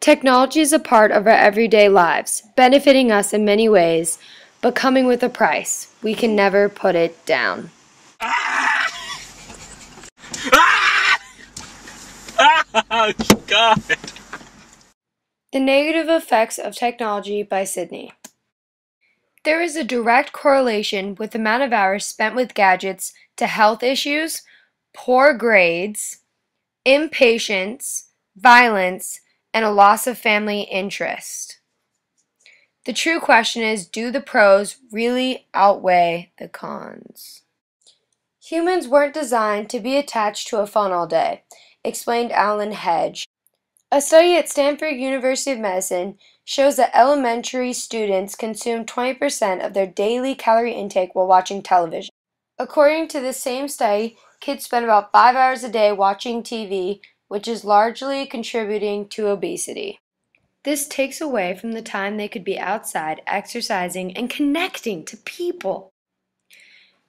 Technology is a part of our everyday lives, benefiting us in many ways, but coming with a price. We can never put it down. Oh, God. The Negative Effects of Technology by Sydney. There is a direct correlation with the amount of hours spent with gadgets to health issues, poor grades, impatience, violence, and a loss of family interest. The true question is, do the pros really outweigh the cons? Humans weren't designed to be attached to a phone all day, explained Alan Hedge. A study at Stanford University of Medicine shows that elementary students consume 20% of their daily calorie intake while watching television. According to the same study, kids spend about 5 hours a day watching TV, which is largely contributing to obesity. This takes away from the time they could be outside, exercising, and connecting to people.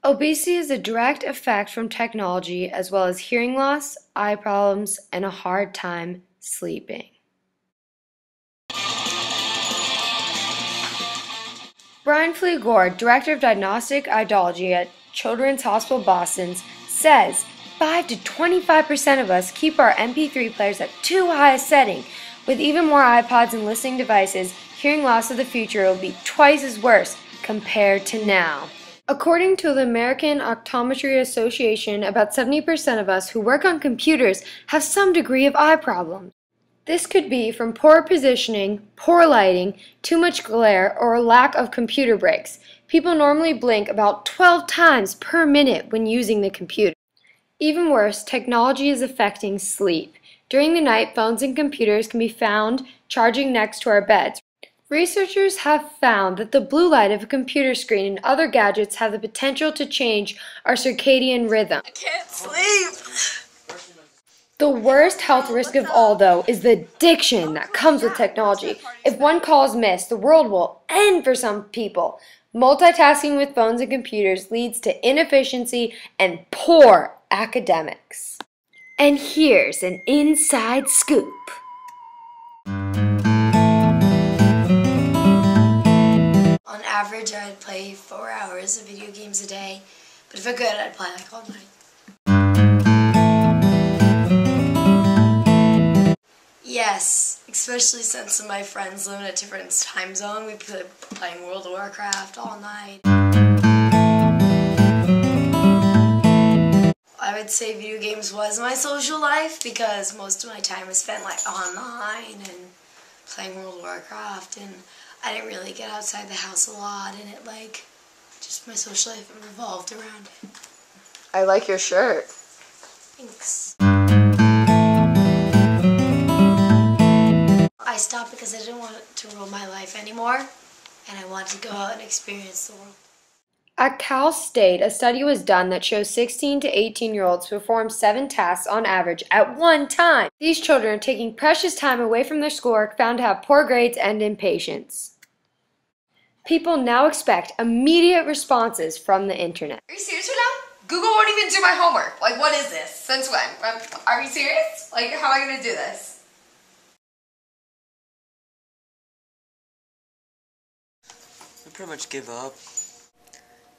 Obesity is a direct effect from technology, as well as hearing loss, eye problems, and a hard time sleeping. Brian Fleegord, Director of Diagnostic Iridology at Children's Hospital Boston, says 5 to 25% of us keep our MP3 players at too high a setting. With even more iPods and listening devices, hearing loss of the future will be twice as worse compared to now. According to the American Optometry Association, about 70% of us who work on computers have some degree of eye problems. This could be from poor positioning, poor lighting, too much glare, or a lack of computer breaks. People normally blink about 12 times per minute when using the computer. Even worse, technology is affecting sleep. During the night, phones and computers can be found charging next to our beds. Researchers have found that the blue light of a computer screen and other gadgets have the potential to change our circadian rhythm. I can't sleep. The worst health risk of all, though, is the addiction that comes with technology. If one call is missed, the world will end for some people. Multitasking with phones and computers leads to inefficiency and poor academics. And here's an inside scoop. On average, I'd play 4 hours of video games a day, but if I could, I'd play like all night. Yes, especially since some of my friends live in a different time zone. We'd be playing World of Warcraft all night. I would say video games was my social life because most of my time was spent like online and playing World of Warcraft, and I didn't really get outside the house a lot, and it just my social life revolved around it. I like your shirt. Thanks. I stopped because I didn't want it to rule my life anymore, and I wanted to go out and experience the world. At Cal State, a study was done that shows 16 to 18-year-olds perform 7 tasks on average at one time. These children, taking precious time away from their schoolwork, found to have poor grades and impatience. People now expect immediate responses from the internet. Are you serious right now? Google won't even do my homework. Like, what is this? Since when? Are you serious? Like, how am I gonna do this? I pretty much give up.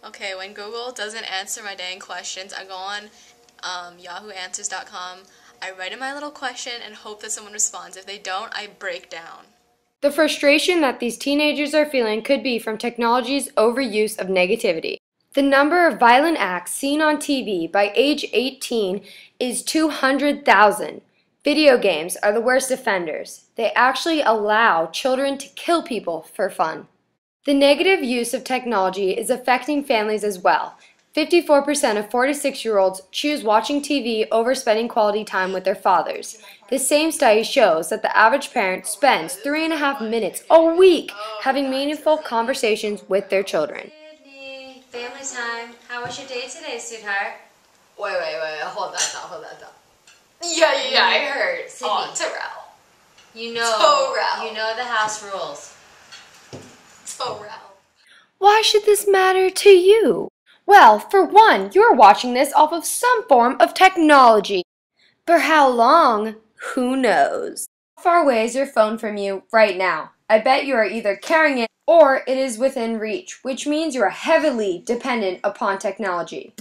Okay, when Google doesn't answer my dang questions, I go on yahooanswers.com, I write in my little question and hope that someone responds. If they don't, I break down. The frustration that these teenagers are feeling could be from technology's overuse of negativity. The number of violent acts seen on TV by age 18 is 200,000. Video games are the worst offenders. They actually allow children to kill people for fun. The negative use of technology is affecting families as well. 54% of 4 to 6-year-olds choose watching TV over spending quality time with their fathers. The same study shows that the average parent spends 3.5 minutes a week having meaningful conversations with their children. Family time. How was your day today, sweetheart? Wait, hold that thought. Yeah, I heard. Sydney. Oh, Terrell. You Terrell. know the house rules. Terrell. Why should this matter to you? Well, for one, you're watching this off of some form of technology. For how long? Who knows? How far away is your phone from you right now? I bet you are either carrying it or it is within reach, which means you are heavily dependent upon technology.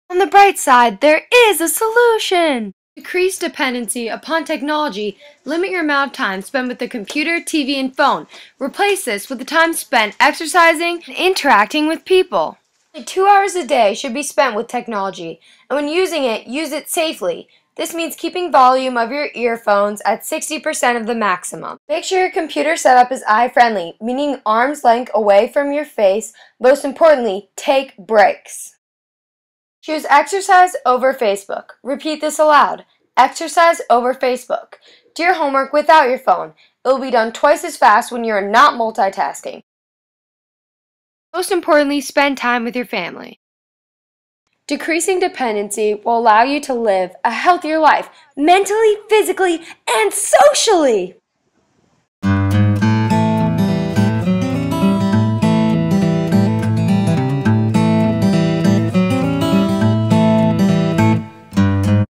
On the bright side, there is a solution! Decrease dependency upon technology. Limit your amount of time spent with the computer, TV, and phone. Replace this with the time spent exercising and interacting with people. Only 2 hours a day should be spent with technology, and when using it, use it safely. This means keeping volume of your earphones at 60% of the maximum. Make sure your computer setup is eye-friendly, meaning arm's length away from your face. Most importantly, take breaks. Choose exercise over Facebook. Repeat this aloud. Exercise over Facebook. Do your homework without your phone. It will be done twice as fast when you are not multitasking. Most importantly, spend time with your family. Decreasing dependency will allow you to live a healthier life, mentally, physically, and socially.